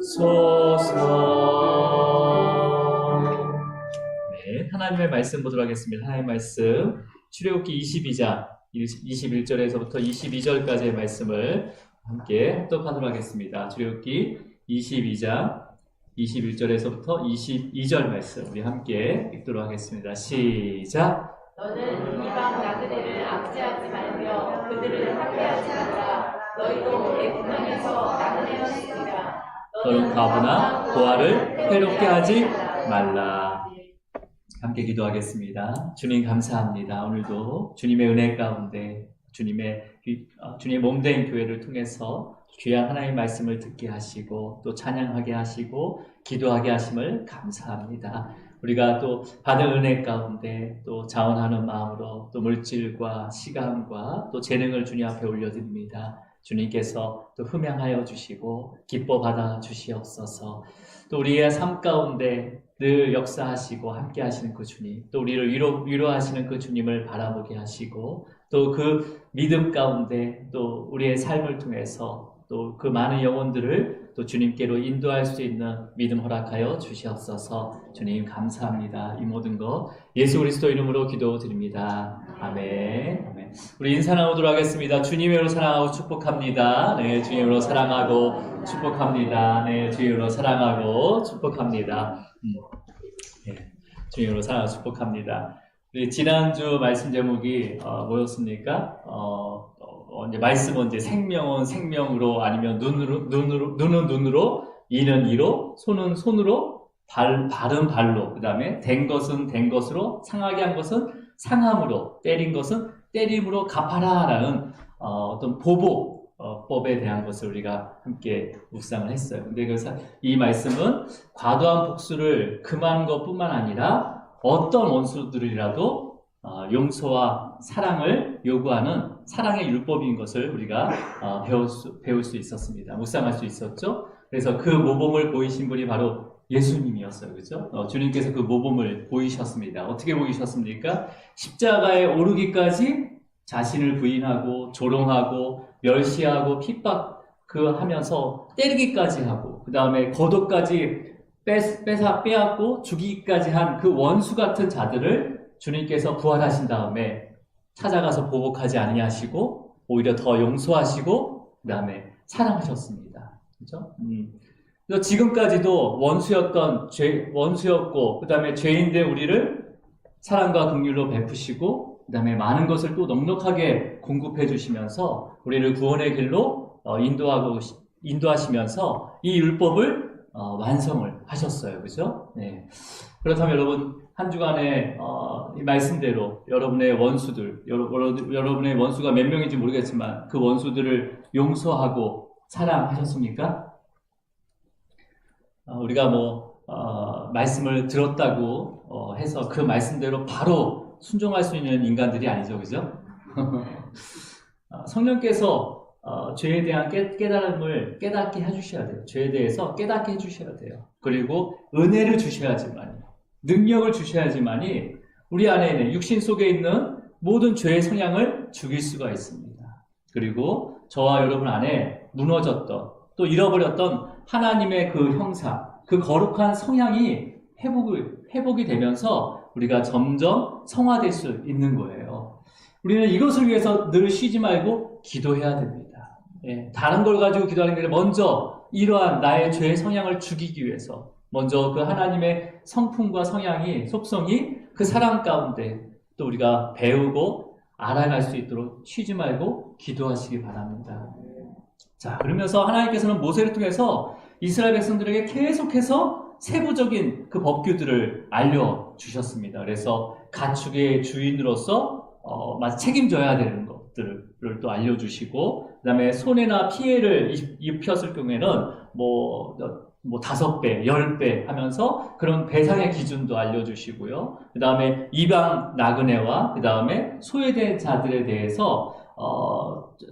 네, 하나님의 말씀 보도록 하겠습니다. 하나님의 말씀 출애굽기 22장 21절에서부터 22절까지의 말씀을 함께 합독하도록 하겠습니다. 출애굽기 22장 21절에서부터 22절 말씀 우리 함께 읽도록 하겠습니다. 시작. 너는 이방 나그네를 압제하지 말며 그들을 학대하지 말라. 너희도 내 군왕에서 나그네였으리라. 너는 과부나 고아를 해롭게 하지 말라. 함께 기도하겠습니다. 주님 감사합니다. 오늘도 주님의 은혜 가운데 주님의 몸된 교회를 통해서 귀한 하나님의 말씀을 듣게 하시고 또 찬양하게 하시고 기도하게 하심을 감사합니다. 우리가 또 받은 은혜 가운데 또 자원하는 마음으로 또 물질과 시간과 또 재능을 주님 앞에 올려드립니다. 주님께서 또 흠양하여 주시고 기뻐 받아 주시옵소서. 또 우리의 삶 가운데 늘 역사하시고 함께 하시는 그 주님, 또 우리를 위로하시는 그 주님을 바라보게 하시고 또 그 믿음 가운데 또 우리의 삶을 통해서 또 그 많은 영혼들을 또 주님께로 인도할 수 있는 믿음 허락하여 주시옵소서. 주님 감사합니다. 이 모든 것 예수 그리스도 이름으로 기도드립니다. 아멘. 아멘. 우리 인사 나누도록 하겠습니다. 주님으로 사랑하고 축복합니다. 네, 주님으로 사랑하고 축복합니다. 네, 주님으로 사랑하고 축복합니다. 네, 주님으로 사랑하고 축복합니다. 우리 지난주 말씀 제목이 뭐였습니까? 이제 말씀은 이제 생명은 생명으로 아니면 눈은 눈으로, 이는 이로, 손은 손으로, 발은 발로, 그 다음에 된 것은 된 것으로, 상하게 한 것은 상함으로, 때린 것은 때림으로 갚아라라는 어떤 보복법에 대한 것을 우리가 함께 묵상을 했어요. 근데 이 말씀은 과도한 복수를 금한 것뿐만 아니라 어떤 원수들이라도 용서와 사랑을 요구하는 사랑의 율법인 것을 우리가 배울 수 있었습니다. 묵상할 수 있었죠. 그래서 그 모범을 보이신 분이 바로 예수님이었어요. 그죠? 주님께서 그 모범을 보이셨습니다. 어떻게 보이셨습니까? 십자가에 오르기까지 자신을 부인하고 조롱하고 멸시하고 핍박 하면서 때리기까지 하고 그 다음에 거독까지 빼앗고 죽이기까지 한 그 원수 같은 자들을 주님께서 부활하신 다음에 찾아가서 보복하지 아니하시고 오히려 더 용서하시고 그 다음에 사랑하셨습니다. 그렇죠? 그래서 지금까지도 원수였고 그 다음에 죄인된 우리를 사랑과 긍휼로 베푸시고 그 다음에 많은 것을 또 넉넉하게 공급해 주시면서 우리를 구원의 길로 인도하시면서 이 율법을 완성을 하셨어요. 그죠? 네. 그렇다면 여러분, 한 주간에, 이 말씀대로 여러분의 원수들, 여러분의 원수가 몇 명인지 모르겠지만 그 원수들을 용서하고 사랑하셨습니까? 우리가 말씀을 들었다고 해서 그 말씀대로 바로 순종할 수 있는 인간들이 아니죠. 그죠? 성령께서 죄에 대한 깨달음을 깨닫게 해주셔야 돼요. 죄에 대해서 깨닫게 해주셔야 돼요. 그리고 은혜를 주셔야지만이, 능력을 주셔야지만이 우리 안에 있는 육신 속에 있는 모든 죄의 성향을 죽일 수가 있습니다. 그리고 저와 여러분 안에 무너졌던 또 잃어버렸던 하나님의 그 형상, 그 거룩한 성향이 회복이 되면서 우리가 점점 성화될 수 있는 거예요. 우리는 이것을 위해서 늘 쉬지 말고 기도해야 됩니다. 예, 다른 걸 가지고 기도하는 게 아니라 먼저 이러한 나의 죄의 성향을 죽이기 위해서 먼저 그 하나님의 성품과 속성이 그 사랑 가운데 또 우리가 배우고 알아갈 수 있도록 쉬지 말고 기도하시기 바랍니다. 자, 그러면서 하나님께서는 모세를 통해서 이스라엘 백성들에게 계속해서 세부적인 그 법규들을 알려주셨습니다. 그래서 가축의 주인으로서 책임져야 되는 것들을 또 알려주시고 그 다음에 손해나 피해를 입혔을 경우에는 5배, 10배 하면서 그런 배상의 기준도 알려주시고요. 그 다음에 이방 나그네와 그 다음에 소외된 자들에 대해서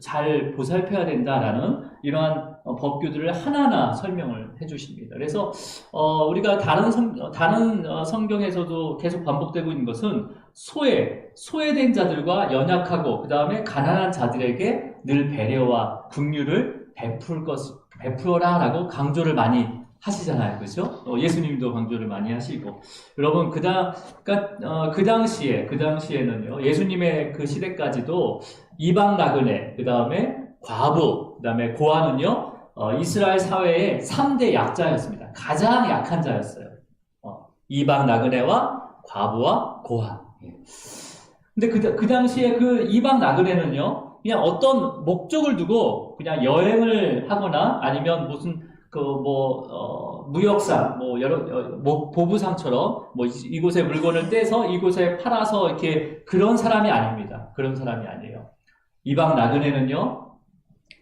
잘 보살펴야 된다라는 이러한 법규들을 하나하나 설명을 해주십니다. 그래서 우리가 다른 성경에서도 계속 반복되고 있는 것은 소외된 자들과 연약하고 그 다음에 가난한 자들에게 늘 배려와 긍휼을 베풀어라라고 강조를 많이 하시잖아요, 그죠? 예수님도 강조를 많이 하시고 여러분 그 당시에는요 예수님의 그 시대까지도 이방 나그네 그 다음에 과부 그 다음에 고아는요 이스라엘 사회의 3대 약자였습니다. 가장 약한 자였어요. 이방 나그네와 과부와 고아. 근데 그 당시에 그 이방 나그네는요, 그냥 어떤 목적을 두고 그냥 여행을 하거나 아니면 무슨 무역상, 보부상처럼 이곳에 물건을 떼서 이곳에 팔아서 이렇게 그런 사람이 아닙니다. 그런 사람이 아니에요. 이방 나그네는요,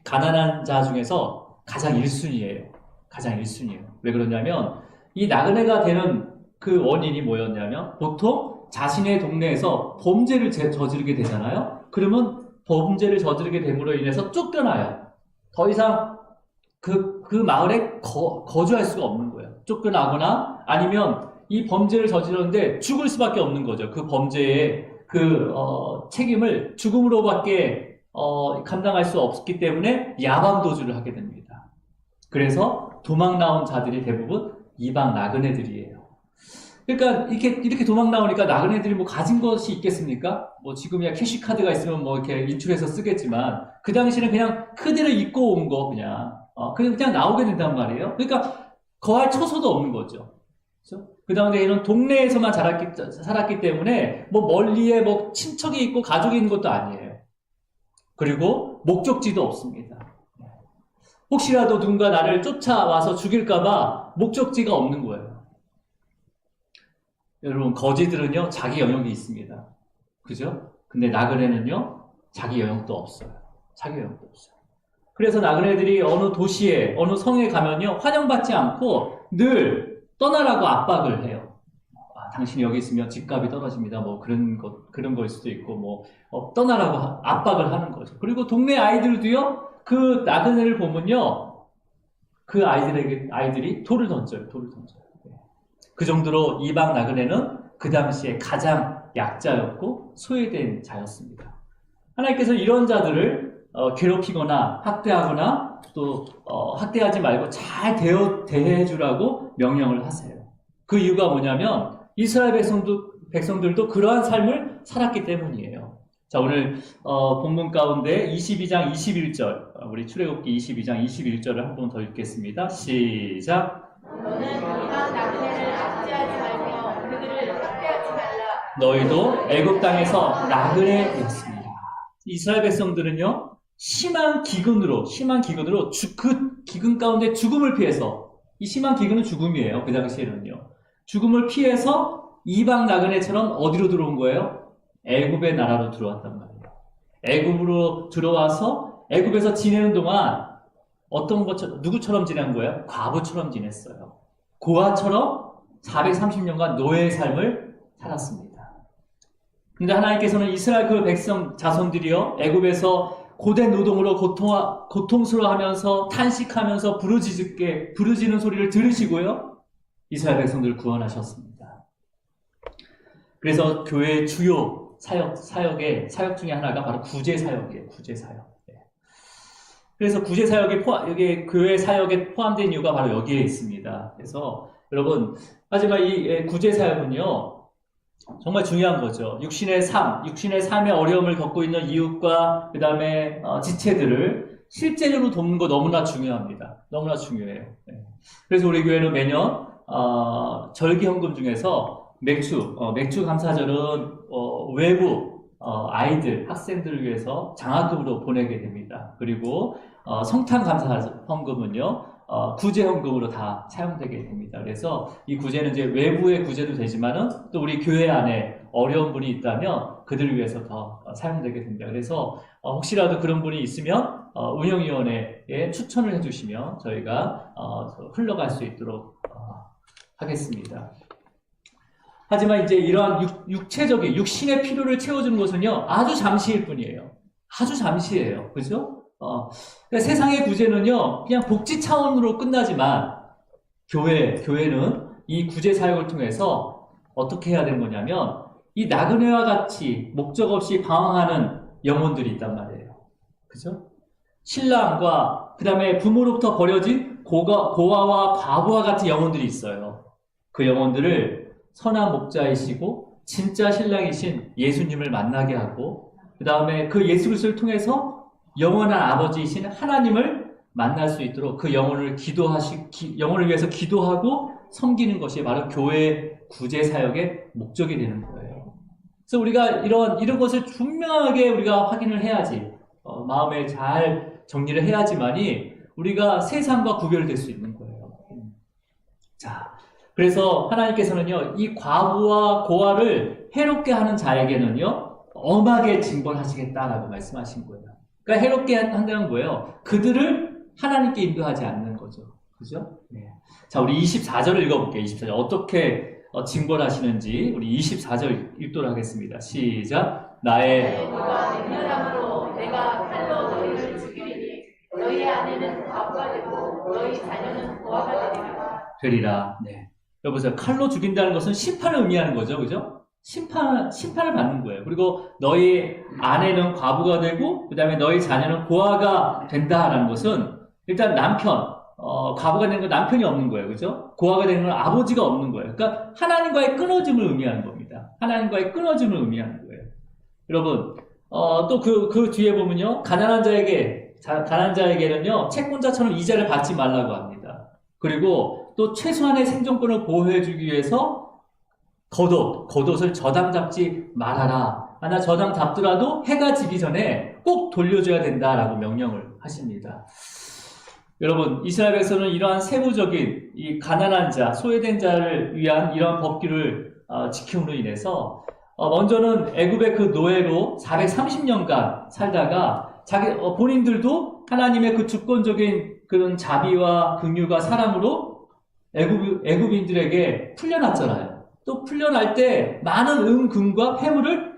가난한 자 중에서 가장 1순위예요. 가장 1순위예요. 왜 그러냐면 이 나그네가 되는 그 원인이 뭐였냐면 보통 자신의 동네에서 범죄를 저지르게 되잖아요. 그러면 범죄를 저지르게 됨으로 인해서 쫓겨나요. 더 이상 그 마을에 거주할 수가 없는 거예요. 쫓겨나거나 아니면 이 범죄를 저지르는데 죽을 수밖에 없는 거죠. 그 범죄의 책임을 죽음으로밖에 감당할 수 없기 때문에 야반도주를 하게 됩니다. 그래서 도망 나온 자들이 대부분 이방 나그네들이에요. 그러니까 이렇게 도망 나오니까 나그네들이 뭐 가진 것이 있겠습니까? 뭐 지금이야 캐시카드가 있으면 뭐 이렇게 인출해서 쓰겠지만 그 당시에는 그냥 크드를 입고 온 거 그냥 나오게 된단 말이에요. 그러니까 거할 처소도 없는 거죠. 그렇죠? 그 다음에 이런 동네에서만 살았기 때문에 뭐 멀리에 뭐 친척이 있고 가족이 있는 것도 아니에요. 그리고 목적지도 없습니다. 혹시라도 누군가 나를 쫓아와서 죽일까봐 목적지가 없는 거예요. 여러분 거지들은요 자기 영역이 있습니다. 그죠? 근데 나그네는요 자기 영역도 없어요. 자기 영역도 없어요. 그래서 나그네들이 어느 도시에 어느 성에 가면요 환영받지 않고 늘 떠나라고 압박을 해요. 당신이 여기 있으면 집값이 떨어집니다. 뭐 그런 거일 수도 있고 떠나라고 압박을 하는 거죠. 그리고 동네 아이들도요 그 나그네를 보면요 그 아이들이 돌을 던져요. 그 정도로 이방 나그네는 그 당시에 가장 약자였고 소외된 자였습니다. 하나님께서 이런 자들을 괴롭히거나 학대하거나 또 학대하지 말고 잘 대해주라고 명령을 하세요. 그 이유가 뭐냐면 이스라엘 백성들도 그러한 삶을 살았기 때문이에요. 자, 오늘 본문 가운데 22장 21절 우리 출애굽기 22장 21절을 한 번 더 읽겠습니다. 시작. 너는 이방 나그네를 압제하지 말며 그들을 학대하지 말라. 너희도 애굽 땅에서 나그네였습니다. 이스라엘 백성들은요 심한 기근으로 그 기근 가운데 죽음을 피해서 이 심한 기근은 죽음이에요. 그 당시에는요 죽음을 피해서 이방 나그네처럼 어디로 들어온 거예요? 애굽의 나라로 들어왔단 말이에요. 애굽으로 들어와서 애굽에서 지내는 동안 누구처럼 지낸 거예요? 과부처럼 지냈어요. 고아처럼 430년간 노예의 삶을 살았습니다. 근데 하나님께서는 이스라엘 그 백성 자손들이요 애굽에서 고된 노동으로 고통스러워하면서 탄식하면서 부르짖는 소리를 들으시고요 이스라엘 백성들을 구원하셨습니다. 그래서 교회의 주요 사역 중에 하나가 바로 구제 사역이에요. 구제 사역. 그래서 구제 사역에 여기 교회 사역에 포함된 이유가 바로 여기에 있습니다. 그래서 여러분 하지만 이 구제 사역은요 정말 중요한 거죠. 육신의 삶의 어려움을 겪고 있는 이웃과 그 다음에 지체들을 실제로 돕는 거 너무나 중요합니다. 너무나 중요해요. 그래서 우리 교회는 매년 절기헌금 중에서 맥주 감사절은 외부 아이들, 학생들을 위해서 장학금으로 보내게 됩니다. 그리고 성탄 감사 헌금은요 구제 헌금으로 다 사용되게 됩니다. 그래서 이 구제는 이제 외부의 구제도 되지만은 또 우리 교회 안에 어려운 분이 있다면 그들을 위해서 더 사용되게 됩니다. 그래서 혹시라도 그런 분이 있으면 운영위원회에 추천을 해주시면 저희가 흘러갈 수 있도록 하겠습니다. 하지만 이제 이러한 육체적인 육신의 필요를 채워주는 것은요 아주 잠시일 뿐이에요. 아주 잠시예요. 그죠? 그러니까 세상의 구제는요 그냥 복지 차원으로 끝나지만 교회는 이 구제 사역을 통해서 어떻게 해야 되는 거냐면 이 나그네와 같이 목적 없이 방황하는 영혼들이 있단 말이에요. 그죠? 신랑과 그 다음에 부모로부터 버려진 고아와 과부와 같은 영혼들이 있어요. 그 영혼들을 선한 목자이시고 진짜 신랑이신 예수님을 만나게 하고 그 다음에 그 예수 그리스도를 통해서 영원한 아버지이신 하나님을 만날 수 있도록 그 영혼을 영혼을 위해서 기도하고 섬기는 것이 바로 교회 구제 사역의 목적이 되는 거예요. 그래서 우리가 이런 것을 분명하게 우리가 확인을 해야지, 마음에 잘 정리를 해야지만이 우리가 세상과 구별될 수 있는 거예요. 자, 그래서 하나님께서는요, 이 과부와 고아를 해롭게 하는 자에게는요, 엄하게 징벌하시겠다라고 말씀하신 거예요. 그러니까 해롭게 한다는 거예요. 그들을 하나님께 인도하지 않는 거죠. 그죠? 네. 자, 우리 24절을 읽어볼게요. 24절. 어떻게 징벌하시는지 우리 24절 읽도록 하겠습니다. 시작. 나의 너가 냉렬함으로 내가 칼로 너희를 죽이리니 너희 아내는 과부가 되고 너희 자녀는 고아가 되리라. 네. 여보세요. 칼로 죽인다는 것은 심판을 의미하는 거죠. 그죠? 심판을 받는 거예요. 그리고 너희 아내는 과부가 되고, 그 다음에 너희 자녀는 고아가 된다라는 것은 일단 과부가 되는 건 남편이 없는 거예요. 그죠? 고아가 되는 건 아버지가 없는 거예요. 그러니까 하나님과의 끊어짐을 의미하는 겁니다. 하나님과의 끊어짐을 의미하는 거예요. 여러분, 또 그 뒤에 보면요. 가난한 자에게는요, 채권자처럼 이자를 받지 말라고 합니다. 그리고 또 최소한의 생존권을 보호해주기 위해서 겉옷을 저당 잡지 말아라. 하나 저당 잡더라도 해가 지기 전에 꼭 돌려줘야 된다라고 명령을 하십니다. 여러분, 이스라엘 백성은 이러한 세부적인 이 가난한 자, 소외된 자를 위한 이러한 법규를 지킴으로 인해서 먼저는 애굽의 그 노예로 430년간 살다가 본인들도 하나님의 그 주권적인 그런 자비와 긍휼과 사랑으로 애굽인들에게 풀려났잖아요. 또 풀려날 때 많은 금과 폐물을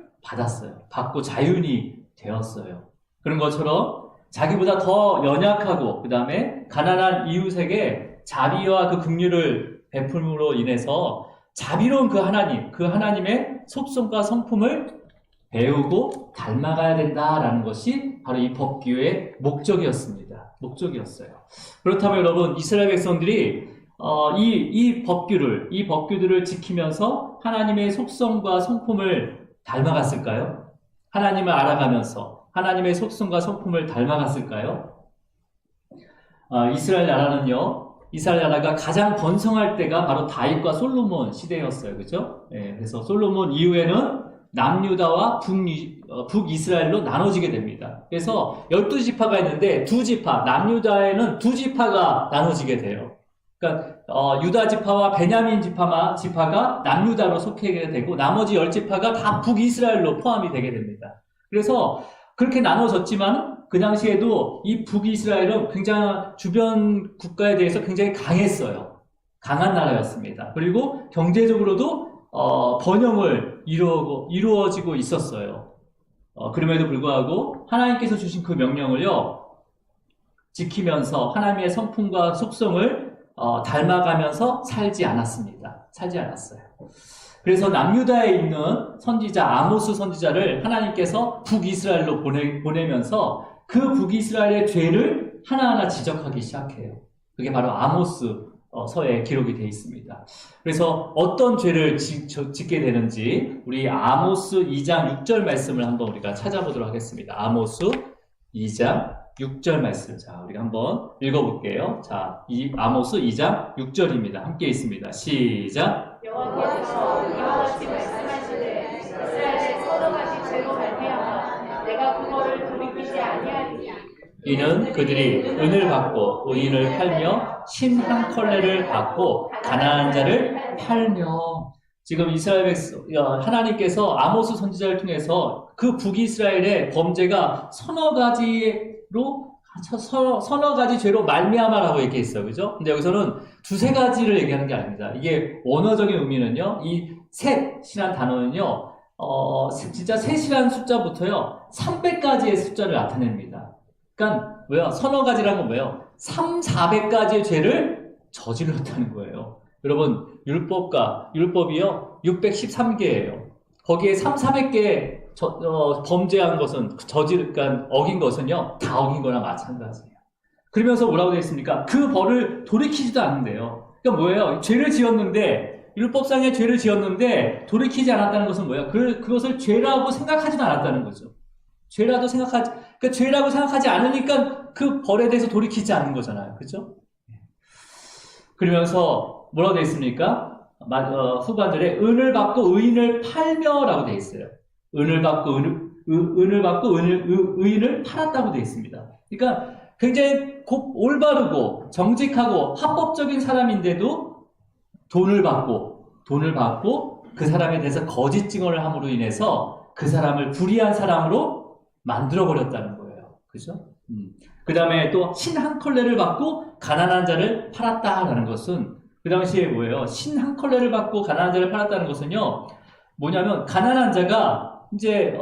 받고 자유인이 되었어요. 그런 것처럼 자기보다 더 연약하고 그 다음에 가난한 이웃에게 자비와 그 긍휼을 베풀므로 인해서 자비로운 그 하나님의 속성과 성품을 배우고 닮아가야 된다라는 것이 바로 이 법규의 목적이었어요. 그렇다면 여러분, 이스라엘 백성들이 이 법규들을 지키면서 하나님의 속성과 성품을 닮아갔을까요? 하나님을 알아가면서 하나님의 속성과 성품을 닮아갔을까요? 이스라엘 나라가 가장 번성할 때가 바로 다윗과 솔로몬 시대였어요. 그죠? 예, 그래서 솔로몬 이후에는 남유다와 북이스라엘로 나눠지게 됩니다. 그래서 12지파가 있는데 남유다에는 2지파가 나눠지게 돼요. 그러니까 유다 지파와 베냐민 지파가 남유다로 속하게 되고 나머지 10지파가 다 북이스라엘로 포함이 되게 됩니다. 그래서 그렇게 나눠졌지만 그 당시에도 이 북이스라엘은 굉장히 주변 국가에 대해서 굉장히 강했어요. 강한 나라였습니다. 그리고 경제적으로도 번영을 이루어지고 있었어요. 그럼에도 불구하고 하나님께서 주신 그 명령을요, 지키면서 하나님의 성품과 속성을 닮아가면서 살지 않았어요. 그래서 남유다에 있는 선지자 아모스 선지자를 하나님께서 북이스라엘로 보내면서 그 북이스라엘의 죄를 하나하나 지적하기 시작해요. 그게 바로 아모스 서에 기록이 되어 있습니다. 그래서 어떤 죄를 짓게 되는지 우리 아모스 2장 6절 말씀을 한번 우리가 찾아보도록 하겠습니다. 아모스 2장 6절 말씀. 자, 우리가 한번 읽어볼게요. 자, 이 아모스 2장 6절입니다. 함께 있습니다. 시작. 여호와께서 이와 같이 말씀하시되 이스라엘의 서너 가지 죄로 말미암아 내가 그거를 돌이키지 아니하리니 이는 그들이 은을 받고 의인을 팔며 신 한 컬레를 받고 가난한 자를 팔며. 지금 이스라엘 백성 하나님께서 아모스 선지자를 통해서 그 북이스라엘의 범죄가 서너 가지 죄로 말미암아라고 얘기했어요. 그죠? 근데 여기서는 두세 가지를 얘기하는 게 아닙니다. 이게 원어적인 의미는요, 이 셋이란 단어는요, 진짜 셋이라는 숫자부터요, 300가지의 숫자를 나타냅니다. 그러니까, 서너 가지라는 건 뭐예요? 400가지의 죄를 저질렀다는 거예요. 여러분, 율법이요, 613개예요. 거기에 400개의 범죄한 것은, 그러니까 어긴 것은요, 다 어긴 거나 마찬가지예요. 그러면서 뭐라고 되어 있습니까? 그 벌을 돌이키지도 않는데요. 그러니까 뭐예요? 죄를 지었는데, 율법상의 죄를 지었는데, 돌이키지 않았다는 것은 뭐예요? 그것을 죄라고 생각하지도 않았다는 거죠. 그러니까 죄라고 생각하지 않으니까 그 벌에 대해서 돌이키지 않는 거잖아요. 그죠? 그러면서 뭐라고 되어 있습니까? 후반절에 은을 받고 의인을 팔며라고 되어 있어요. 은을 받고 의인을 팔았다고 되어 있습니다. 그러니까 굉장히 올바르고 정직하고 합법적인 사람인데도 돈을 받고 그 사람에 대해서 거짓 증언을 함으로 인해서 그 사람을 불의한 사람으로 만들어버렸다는 거예요. 그죠? 그 다음에 또 신 한 컬레를 받고 가난한 자를 팔았다라는 것은 그 당시에 뭐예요? 신 한 컬레를 받고 가난한 자를 팔았다는 것은요, 뭐냐면 가난한 자가 이제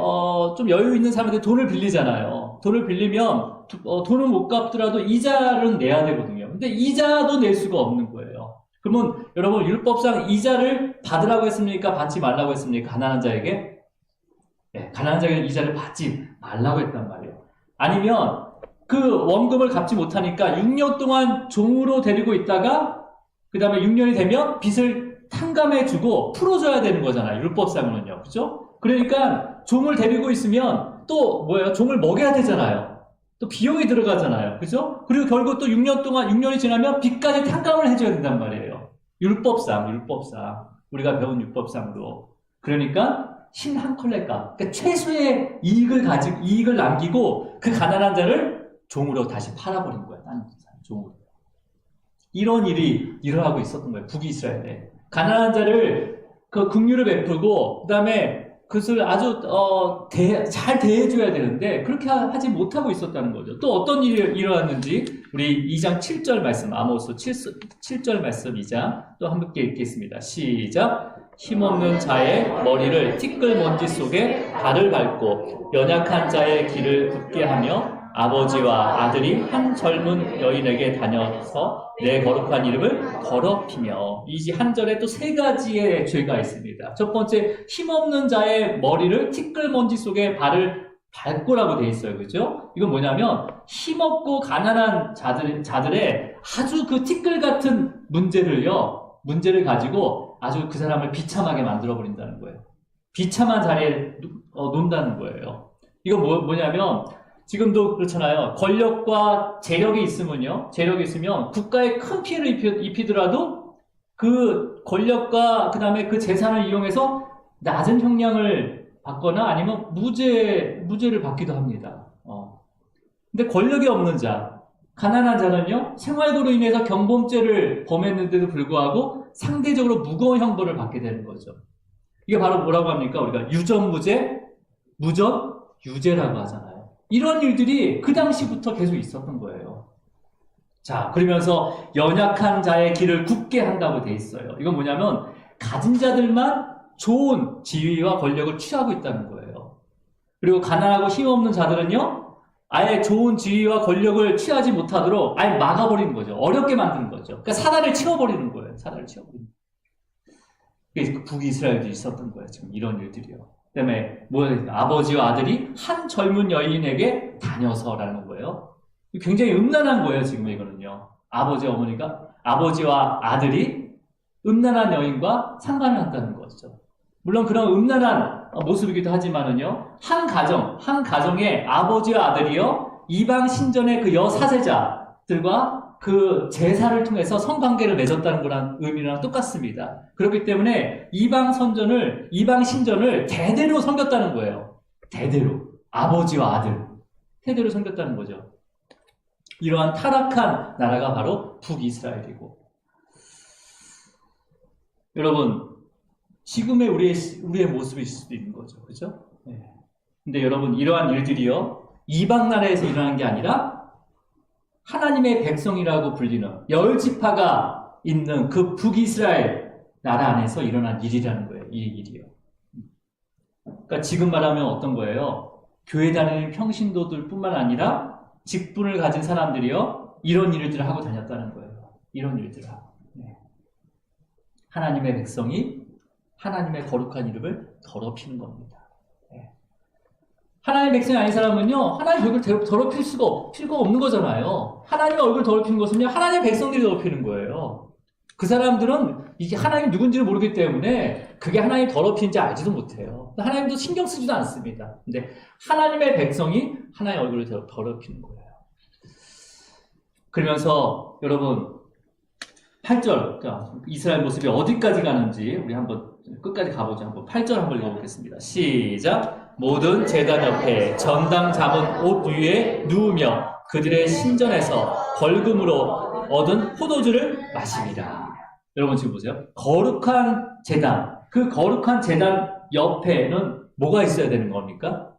좀 여유 있는 사람한테 돈을 빌리잖아요. 돈을 빌리면 돈은 못 갚더라도 이자를 내야 되거든요. 근데 이자도 낼 수가 없는 거예요. 그러면 여러분 율법상 이자를 받으라고 했습니까? 받지 말라고 했습니까? 가난한 자에게? 네, 가난한 자에게 이자를 받지 말라고 했단 말이에요. 아니면 그 원금을 갚지 못하니까 6년 동안 종으로 데리고 있다가 그 다음에 6년이 되면 빚을 탕감해주고 풀어줘야 되는 거잖아요. 율법상으로는요. 그죠? 그러니까 종을 데리고 있으면 또 뭐예요? 종을 먹여야 되잖아요. 또 비용이 들어가잖아요. 그죠? 그리고 결국 또 6년이 지나면 빚까지 탕감을 해줘야 된단 말이에요. 율법상. 우리가 배운 율법상으로. 그러니까 신 한 컬레값. 그러니까 최소의 이익을 남기고 그 가난한 자를 종으로 다시 팔아버린 거야. 다른 사람 종으로. 이런 일이 일어나고 있었던 거예요. 북이스라엘에. 가난한 자를 그 긍휼을 베풀고 그다음에 그것을 아주 잘 대해줘야 되는데 그렇게 하지 못하고 있었다는 거죠. 또 어떤 일이 일어났는지 우리 2장 7절 말씀, 아모스 7절 말씀 2장 또 함께 읽겠습니다. 시작. 힘없는 자의 머리를 티끌먼지 속에 발을 밟고 연약한 자의 길을 굳게 하며 아버지와 아들이 한 젊은 여인에게 다녀서 내 거룩한 이름을 더럽히며. 이 한 절에 또 세 가지의 죄가 있습니다. 첫 번째, 힘없는 자의 머리를 티끌먼지 속에 발을 밟고라고 되어 있어요. 그죠? 이건 뭐냐면 힘없고 가난한 자들의 아주 그 티끌 같은 문제를 가지고 아주 그 사람을 비참하게 만들어버린다는 거예요. 비참한 자리에 논다는 거예요. 이건 뭐냐면 지금도 그렇잖아요. 권력과 재력이 있으면 국가에 큰 피해를 입히더라도 그 권력과 그 다음에 그 재산을 이용해서 낮은 형량을 받거나 아니면 무죄를 받기도 합니다. 근데 권력이 없는 자, 가난한 자는요, 생활고로 인해서 경범죄를 범했는데도 불구하고 상대적으로 무거운 형벌을 받게 되는 거죠. 이게 바로 뭐라고 합니까? 우리가 유전무죄, 무전유죄라고 하잖아요. 이런 일들이 그 당시부터 계속 있었던 거예요. 자, 그러면서 연약한 자의 길을 굳게 한다고 돼 있어요. 이건 뭐냐면 가진 자들만 좋은 지위와 권력을 취하고 있다는 거예요. 그리고 가난하고 힘없는 자들은요, 아예 좋은 지위와 권력을 취하지 못하도록 아예 막아버리는 거죠. 어렵게 만드는 거죠. 그러니까 사다리를 치워버리는 거예요. 그게 북이스라엘도 있었던 거예요. 지금 이런 일들이요. 그다음에 아버지와 아들이 한 젊은 여인에게 다녀서라는 거예요. 굉장히 음란한 거예요. 지금 이거는요. 아버지와 아들이 음란한 여인과 상관을 한다는 거죠. 물론 그런 음란한 모습이기도 하지만은요, 한 가정에 아버지와 아들이요, 이방 신전의 그 여사제자들과 그 제사를 통해서 성관계를 맺었다는 거랑 의미랑 똑같습니다. 그렇기 때문에 이방 신전을 대대로 섬겼다는 거예요. 대대로. 아버지와 아들. 대대로 섬겼다는 거죠. 이러한 타락한 나라가 바로 북이스라엘이고. 여러분, 지금의 우리의 모습일 수도 있는 거죠. 그죠? 네. 근데 여러분, 이러한 일들이요, 이방 나라에서 일어난 게 아니라 하나님의 백성이라고 불리는 10지파가 있는 그 북이스라엘 나라 안에서 일어난 일이라는 거예요. 이 일이요. 그러니까 지금 말하면 어떤 거예요? 교회 다니는 평신도들 뿐만 아니라 직분을 가진 사람들이요, 이런 일들을 하고 다녔다는 거예요. 이런 일들을 하고. 네. 하나님의 백성이 하나님의 거룩한 이름을 더럽히는 겁니다. 네. 하나님의 백성이 아닌 사람은요, 하나님의 얼굴을 더럽힐 필요가 없는 거잖아요. 하나님의 얼굴을 더럽히는 것은요, 하나님의 백성들이 더럽히는 거예요. 그 사람들은 이게 하나님 누군지를 모르기 때문에 그게 하나님 더럽힌지 알지도 못해요. 하나님도 신경 쓰지도 않습니다. 근데 하나님의 백성이 하나님의 얼굴을 더럽히는 거예요. 그러면서 여러분 8절, 그러니까 이스라엘 모습이 어디까지 가는지 우리 한번 끝까지 가보죠. 한번 8절 한번 읽어보겠습니다. 시작. 모든 제단 옆에 전당 잡은 옷 위에 누우며 그들의 신전에서 벌금으로 얻은 포도주를 마시리라. 여러분 지금 보세요. 거룩한 제단, 그 거룩한 제단 옆에는 뭐가 있어야 되는 겁니까?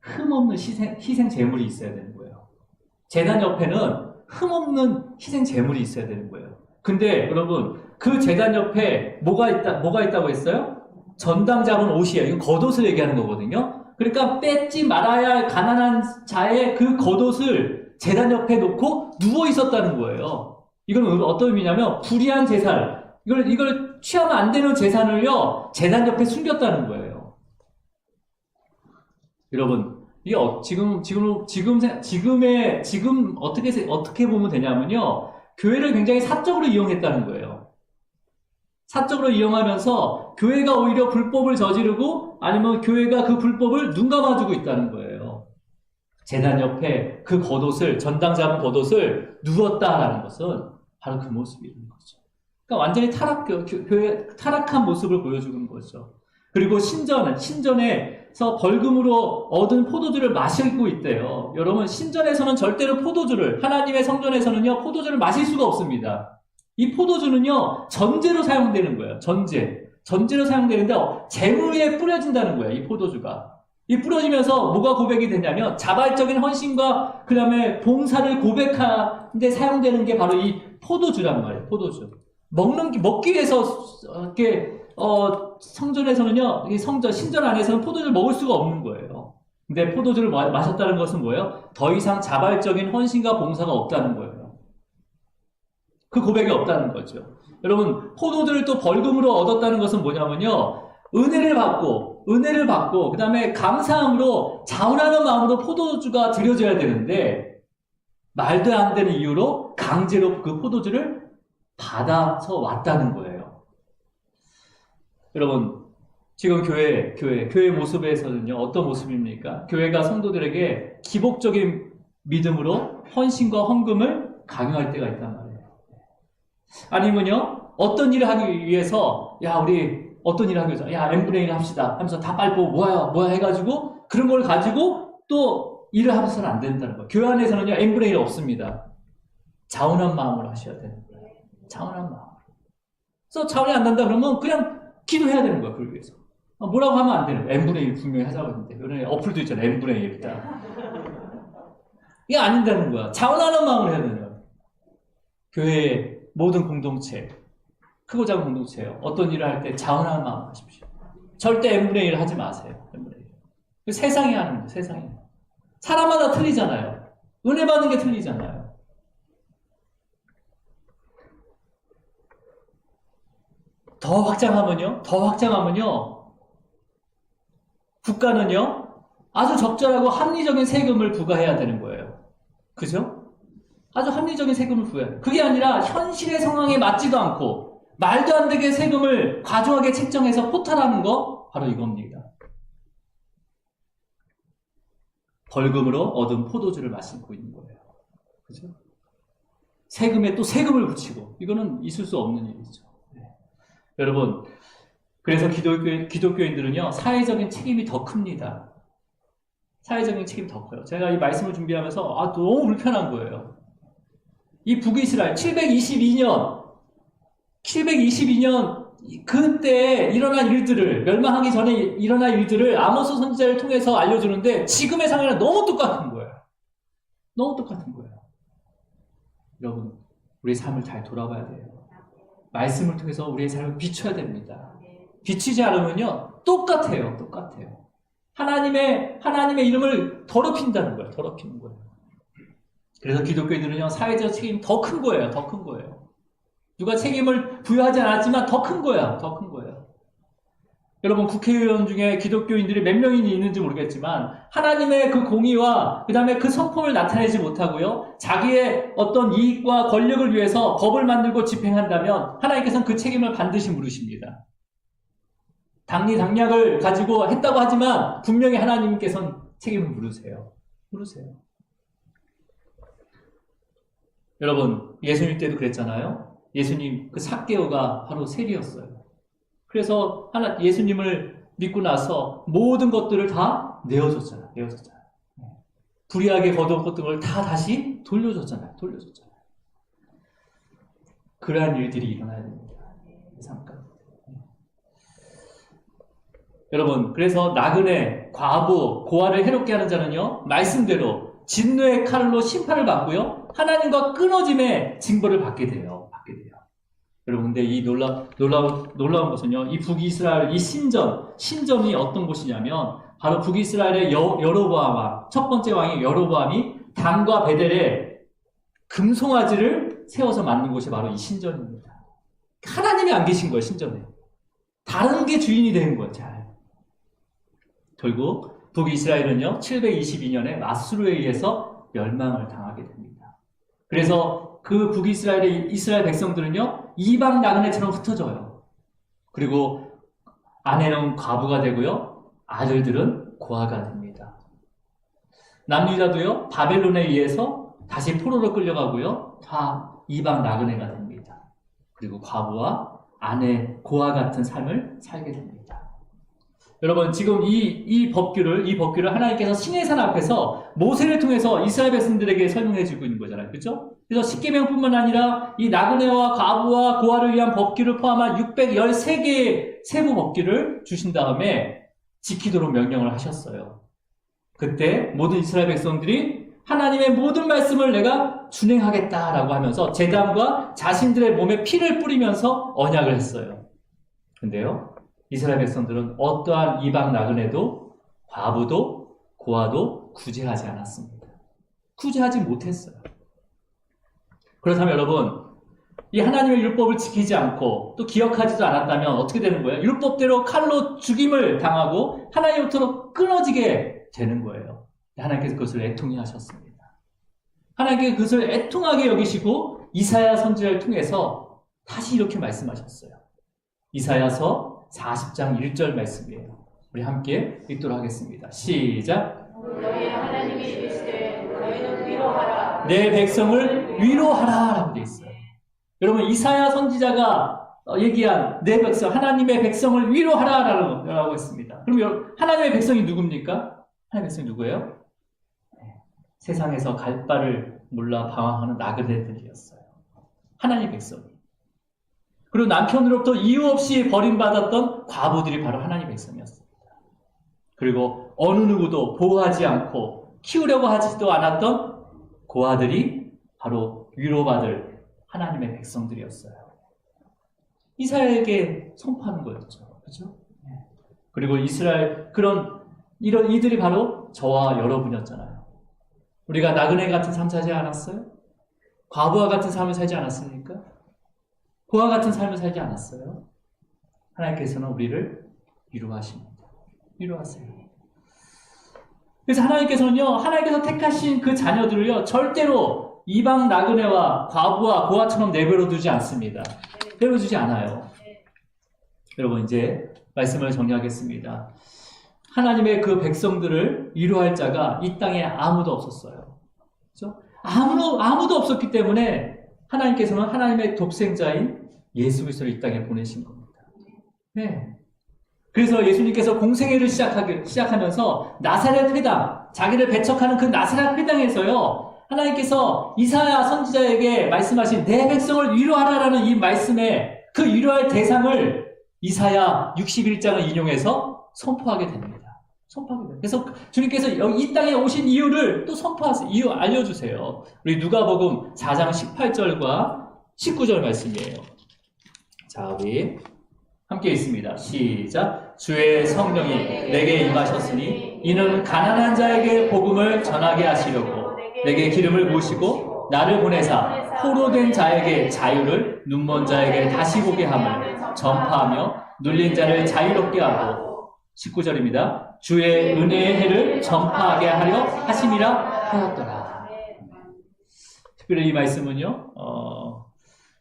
흠없는 희생 제물이 있어야 되는 거예요. 제단 옆에는 흠없는 희생 제물이 있어야 되는 거예요. 근데 여러분 그 제단 옆에 뭐가 있다고 했어요? 전당 잡은 옷이에요. 이건 겉옷을 얘기하는 거거든요. 그러니까 뺏지 말아야 할 가난한 자의 그 겉옷을 제단 옆에 놓고 누워 있었다는 거예요. 이건 어떤 의미냐면 불의한 재산, 이걸 취하면 안 되는 재산을요 제단 옆에 숨겼다는 거예요. 여러분 이게 지금 어떻게 보면 되냐면요, 교회를 굉장히 사적으로 이용했다는 거예요. 사적으로 이용하면서 교회가 오히려 불법을 저지르고 아니면 교회가 그 불법을 눈 감아주고 있다는 거예요. 제단 옆에 그 겉옷을, 전당 잡은 겉옷을 누웠다라는 것은 바로 그 모습이라는 거죠. 그러니까 완전히 교회 타락한 모습을 보여주는 거죠. 그리고 신전에서 벌금으로 얻은 포도주를 마시고 있대요. 여러분, 신전에서는 절대로 하나님의 성전에서는요, 포도주를 마실 수가 없습니다. 이 포도주는요, 전제로 사용되는 거예요. 전제로 사용되는데, 재물 위에 뿌려진다는 거예요, 이 포도주가. 이 뿌려지면서 뭐가 고백이 되냐면, 자발적인 헌신과 그 다음에 봉사를 고백하는데 사용되는 게 바로 이 포도주란 말이에요, 포도주. 먹기 위해서, 성전에서는요, 신전 안에서는 포도주를 먹을 수가 없는 거예요. 근데 포도주를 마셨다는 것은 뭐예요? 더 이상 자발적인 헌신과 봉사가 없다는 거예요. 그 고백이 없다는 거죠. 여러분, 포도주를 또 벌금으로 얻었다는 것은 뭐냐면요, 은혜를 받고, 그 다음에 감사함으로, 자원하는 마음으로 포도주가 드려져야 되는데, 말도 안 되는 이유로 강제로 그 포도주를 받아서 왔다는 거예요. 여러분, 지금 교회 모습에서는요, 어떤 모습입니까? 교회가 성도들에게 기복적인 믿음으로 헌신과 헌금을 강요할 때가 있단 말이에요. 아니면요, 어떤 일을 하기 위해서, n분의 1 합시다 하면서 다 빨고 뭐야 해가지고, 그런 걸 가지고 또 일을 하면서는 안 된다는 거예요. 교회 안에서는요, n분의 1 없습니다. 자원한 마음으로 하셔야 되는 거예요. 자원한 마음으로. 그래서 자원이 안 난다 그러면 그냥 기도해야 되는 거야, 그걸 위해서. 뭐라고 하면 안 되는 거야. n분의 1 분명히 하자고 했는데. 요런 어플도 있잖아, n분의 1 일단. 이게 아닌다는 거야. 자원하는 마음으로 해야 되는 거야. 교회의 모든 공동체, 크고 작은 공동체예요. 어떤 일을 할 때 자원하는 마음으로 하십시오. 절대 n분의 1 하지 마세요. n분의 1. 세상이 하는 거예요, 세상이. 사람마다 틀리잖아요. 은혜 받는 게 틀리잖아요. 더 확장하면요, 국가는요, 아주 적절하고 합리적인 세금을 부과해야 되는 거예요. 그죠? 아주 합리적인 세금을 부여해요. 그게 아니라 현실의 상황에 맞지도 않고 말도 안 되게 세금을 과도하게 책정해서 포탈하는 거, 바로 이겁니다. 벌금으로 얻은 포도주를 마시고 있는 거예요. 그죠? 세금에 또 세금을 붙이고, 이거는 있을 수 없는 일이죠. 네. 여러분, 그래서 기독교인들은요, 사회적인 책임이 더 큽니다. 사회적인 책임이 더 커요. 제가 이 말씀을 준비하면서 너무 불편한 거예요. 이 북이스라엘 722년 그때 멸망하기 전에 일어난 일들을 아모스 선지자를 통해서 알려주는데, 지금의 상황은 너무 똑같은 거예요. 너무 똑같은 거예요. 여러분, 우리의 삶을 잘 돌아봐야 돼요. 말씀을 통해서 우리의 삶을 비춰야 됩니다. 비치지 않으면요, 똑같아요. 하나님의 이름을 더럽힌다는 거예요. 더럽히는 거예요. 그래서 기독교인들은요, 사회적 책임이 더 큰 거예요. 누가 책임을 부여하지 않았지만 더 큰 거야. 여러분 국회의원 중에 기독교인들이 몇 명이 있는지 모르겠지만 하나님의 그 공의와 그 다음에 그 성품을 나타내지 못하고요. 자기의 어떤 이익과 권력을 위해서 법을 만들고 집행한다면 하나님께서는 그 책임을 반드시 물으십니다. 당리당략을 가지고 했다고 하지만 분명히 하나님께서는 책임을 물으세요. 여러분 예수님 때도 그랬잖아요. 예수님 그 삭개오가 바로 세리였어요. 그래서 예수님을 믿고 나서 모든 것들을 다 내어줬잖아요. 불의하게 거두었던 걸 다 다시 돌려줬잖아요. 그러한 일들이 일어나야 됩니다. 잠깐. 여러분, 그래서 나그네, 과부, 고아를 해롭게 하는 자는요, 말씀대로 진노의 칼로 심판을 받고요, 하나님과 끊어짐의 징벌을 받게 돼요. 여러분, 근데 이 놀라운 것은요, 이 북이스라엘, 이 신전이 어떤 곳이냐면, 바로 북이스라엘의 여로보암, 첫 번째 왕인 여로보암이 단과 베델에 금송아지를 세워서 만든 곳이 바로 이 신전입니다. 하나님이 안 계신 거예요, 신전에. 다른 게 주인이 되는 거예요, 결국, 북이스라엘은요, 722년에 마수르에 의해서 멸망을 당하게 됩니다. 그래서 그 북이스라엘의 이스라엘 백성들은요, 이방 나그네처럼 흩어져요. 그리고 아내는 과부가 되고요, 아들들은 고아가 됩니다. 남유다도요, 바벨론에 의해서 다시 포로로 끌려가고요, 다 이방 나그네가 됩니다. 그리고 과부와 아내, 고아 같은 삶을 살게 됩니다. 여러분, 지금 이 법규를 하나님께서 시내산 앞에서 모세를 통해서 이스라엘 백성들에게 설명해 주고 있는 거잖아요. 그렇죠? 그래서 십계명뿐만 아니라 이 나그네와 과부와 고아를 위한 법규를 포함한 613개의 세부 법규를 주신 다음에 지키도록 명령을 하셨어요. 그때 모든 이스라엘 백성들이 하나님의 모든 말씀을 내가 준행하겠다라고 하면서 제단과 자신들의 몸에 피를 뿌리면서 언약을 했어요. 근데요, 이스라엘 백성들은 어떠한 이방 나그네도 과부도 고아도 구제하지 않았습니다. 구제하지 못했어요. 그렇다면 여러분, 이 하나님의 율법을 지키지 않고 또 기억하지도 않았다면 어떻게 되는 거예요? 율법대로 칼로 죽임을 당하고 하나님으로부터 끊어지게 되는 거예요. 하나님께서 그것을 애통히 하셨습니다. 하나님께서 그것을 애통하게 여기시고 이사야 선지자를 통해서 다시 이렇게 말씀하셨어요. 이사야서 40장 1절 말씀이에요. 우리 함께 읽도록 하겠습니다. 시작. 너희 하나님이 이르시되 너희는 위로하라. 내 백성을 위로하라 라고 되어 있어요. 여러분, 이사야 선지자가 얘기한 내 백성, 하나님의 백성을 위로하라 라고 했습니다. 그럼 하나님의 백성이 누굽니까? 하나님의 백성이 누구예요? 세상에서 갈 바를 몰라 방황하는 나그네들이었어요. 하나님의 백성이. 그리고 남편으로부터 이유 없이 버림받았던 과부들이 바로 하나님의 백성이었습니다. 그리고 어느 누구도 보호하지 않고 키우려고 하지도 않았던 고아들이 바로 위로받을 하나님의 백성들이었어요. 이사야에게 선포하는 거였죠. 그렇죠? 그리고 이스라엘, 이들이 바로 저와 여러분이었잖아요. 우리가 나그네 같은 삶 살지 않았어요? 과부와 같은 삶을 살지 않았습니까? 고아 같은 삶을 살지 않았어요? 하나님께서는 우리를 위로하십니다. 위로하세요. 그래서 하나님께서 택하신 그 자녀들을요, 절대로 이방 나그네와 과부와 고아처럼 내버려 두지 않습니다. 내버려 두지 않아요. 여러분, 이제 말씀을 정리하겠습니다. 하나님의 그 백성들을 위로할 자가 이 땅에 아무도 없었어요. 그렇죠? 아무도 없었기 때문에 하나님께서는 하나님의 독생자인 예수 그리스도를 이 땅에 보내신 겁니다. 네. 그래서 예수님께서 공생애를 시작하면서 나사렛 회당, 자기를 배척하는 그 나사렛 회당에서요, 하나님께서 이사야 선지자에게 말씀하신 내 백성을 위로하라라는 이 말씀에 그 위로할 대상을 이사야 61장을 인용해서 선포하게 됩니다. 그래서 주님께서 이 땅에 오신 이유를 또 선포하세요. 이유 알려주세요. 우리 누가복음 4장 18절과 19절 말씀이에요. 자, 우리 함께 있습니다. 시작. 주의 성령이 내게 임하셨으니 이는 가난한 자에게 복음을 전하게 하시려고 내게 기름을 부으시고 나를 보내사 포로된 자에게 자유를, 눈먼 자에게 다시 보게 함을 전파하며 눌린 자를 자유롭게 하고 19절입니다. 주의 은혜의 해를 전파하게 하려 하심이라 하였더라. 특별히 이 말씀은요,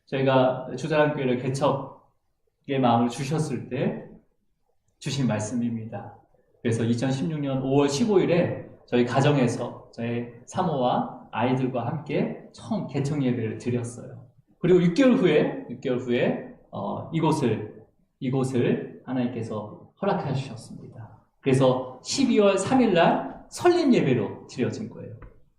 저희가 주자랑교회를 개척의 마음을 주셨을 때 주신 말씀입니다. 그래서 2016년 5월 15일에 저희 가정에서 저희 사모와 아이들과 함께 처음 개척 예배를 드렸어요. 그리고 6개월 후에 이곳을 하나님께서 허락해 주셨습니다. 그래서 12월 3일 날 설립 예배로 드려진 거예요.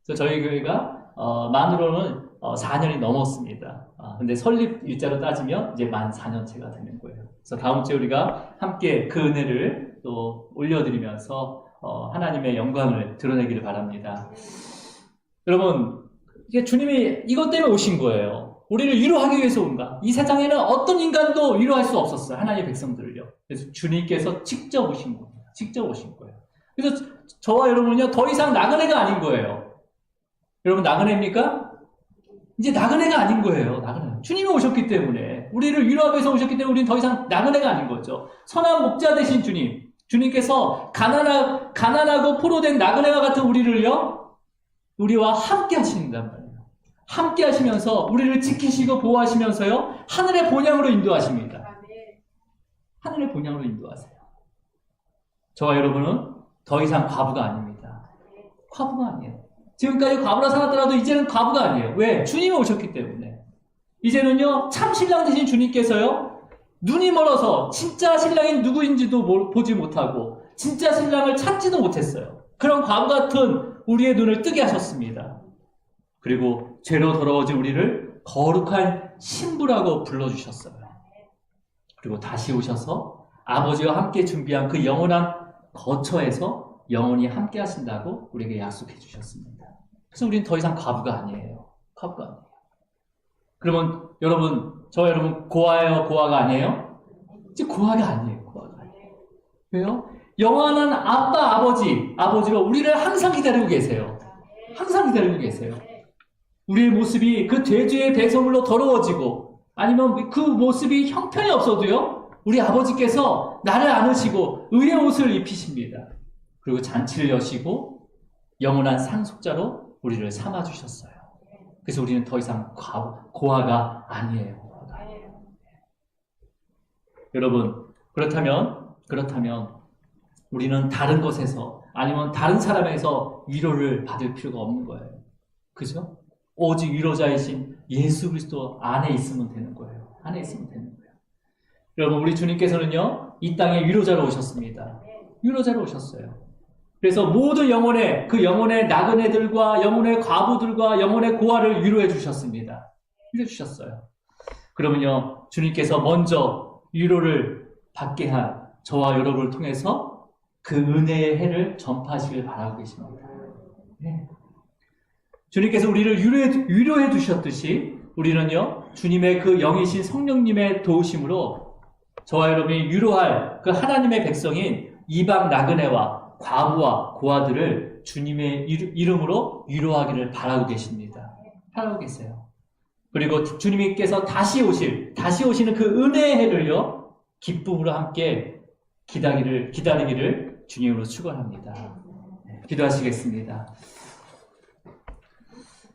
그래서 저희 교회가 만으로는 4년이 넘었습니다. 근데 설립 일자로 따지면 이제 만 4년째가 되는 거예요. 그래서 다음 주에 우리가 함께 그 은혜를 또 올려드리면서 하나님의 영광을 드러내기를 바랍니다. 여러분, 이게 주님이 이것 때문에 오신 거예요. 우리를 위로하기 위해서 온가? 이 세상에는 어떤 인간도 위로할 수 없었어요. 하나님의 백성들을요. 그래서 주님께서 직접 오신 겁니다. 직접 오신 거예요. 그래서 저와 여러분은요, 더 이상 나그네가 아닌 거예요. 여러분, 나그네입니까? 이제 나그네가 아닌 거예요. 나그네. 주님이 오셨기 때문에, 우리를 위로하기 위해서 오셨기 때문에 우리는 더 이상 나그네가 아닌 거죠. 선한 목자 되신 주님께서 가난하고 포로된 나그네와 같은 우리와 함께 하신단 말이에요. 함께 하시면서 우리를 지키시고 보호하시면서요, 하늘의 본향으로 인도하십니다. 하늘의 본향으로 인도하세요. 저와 여러분은 더 이상 과부가 아닙니다. 과부가 아니에요. 지금까지 과부라 살았더라도 이제는 과부가 아니에요. 왜? 주님이 오셨기 때문에. 이제는요, 참 신랑 되신 주님께서요, 눈이 멀어서 진짜 신랑이 누구인지도 보지 못하고 진짜 신랑을 찾지도 못했어요. 그런 과부 같은 우리의 눈을 뜨게 하셨습니다. 그리고 죄로 더러워진 우리를 거룩한 신부라고 불러주셨어요. 그리고 다시 오셔서 아버지와 함께 준비한 그 영원한 거처에서 영원히 함께 하신다고 우리에게 약속해 주셨습니다. 그래서 우리는 더 이상 과부가 아니에요. 과부가 아니에요. 그러면 저와 여러분 고아예요? 고아가 아니에요? 이제 고아가 아니에요. 고아가 아니에요. 왜요? 영원한 아버지가 우리를 항상 기다리고 계세요. 항상 기다리고 계세요. 우리의 모습이 그 돼지의 배설물로 더러워지고 아니면 그 모습이 형편이 없어도요, 우리 아버지께서 나를 안으시고 의의 옷을 입히십니다. 그리고 잔치를 여시고 영원한 상속자로 우리를 삼아주셨어요. 그래서 우리는 더 이상 고아가 아니에요. 고아가 아니에요. 여러분, 그렇다면 우리는 다른 곳에서 아니면 다른 사람에서 위로를 받을 필요가 없는 거예요. 그죠? 오직 위로자이신 예수 그리스도 안에 있으면 되는 거예요. 안에 있으면 되는 거예요. 여러분, 우리 주님께서는요, 이 땅에 위로자로 오셨습니다. 위로자로 오셨어요. 그래서 모든 영혼의 나그네들과 영혼의 과부들과 영혼의 고아를 위로해 주셨습니다. 위로해 주셨어요. 그러면요, 주님께서 먼저 위로를 받게 한 저와 여러분을 통해서 그 은혜의 해를 전파하시길 바라고 계십니다. 네. 주님께서 우리를 위로해 주셨듯이 우리는요, 주님의 그 영이신 성령님의 도우심으로 저와 여러분이 위로할 그 하나님의 백성인 이방 나그네와 과부와 고아들을 주님의 이름으로 위로하기를 바라고 계십니다. 바라고 계세요. 그리고 주님께서 다시 오시는 그 은혜의 해를요, 기쁨으로 함께 기다리기를 주님으로 축원합니다. 네, 기도하시겠습니다.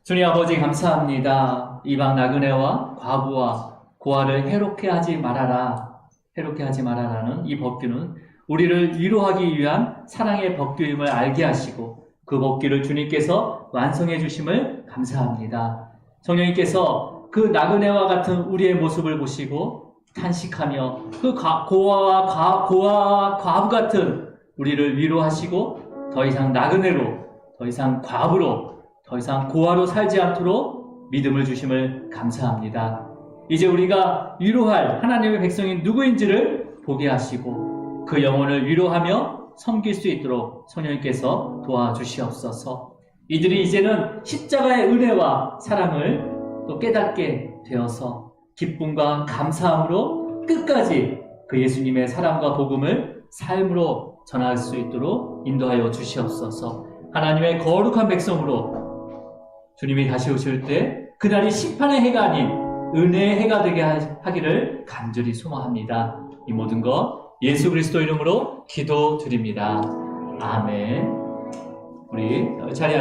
주님 아버지 감사합니다. 이방 나그네와 과부와 고아를 해롭게 하지 말아라는 이 법규는 우리를 위로하기 위한 사랑의 법규임을 알게 하시고 그 법규를 주님께서 완성해 주심을 감사합니다. 성령님께서 그 나그네와 같은 우리의 모습을 보시고 탄식하며 그 고아와 과부 같은 우리를 위로하시고 더 이상 나그네로, 더 이상 과부로, 더 이상 고아로 살지 않도록 믿음을 주심을 감사합니다. 이제 우리가 위로할 하나님의 백성이 누구인지를 보게 하시고 그 영혼을 위로하며 섬길 수 있도록 성령님께서 도와주시옵소서. 이들이 이제는 십자가의 은혜와 사랑을 또 깨닫게 되어서 기쁨과 감사함으로 끝까지 그 예수님의 사랑과 복음을 삶으로 전할 수 있도록 인도하여 주시옵소서. 하나님의 거룩한 백성으로 주님이 다시 오실 때 그날이 심판의 해가 아닌 은혜의 해가 되게 하기를 간절히 소망합니다. 이 모든 것 예수 그리스도 이름으로 기도드립니다. 아멘. 우리 자리에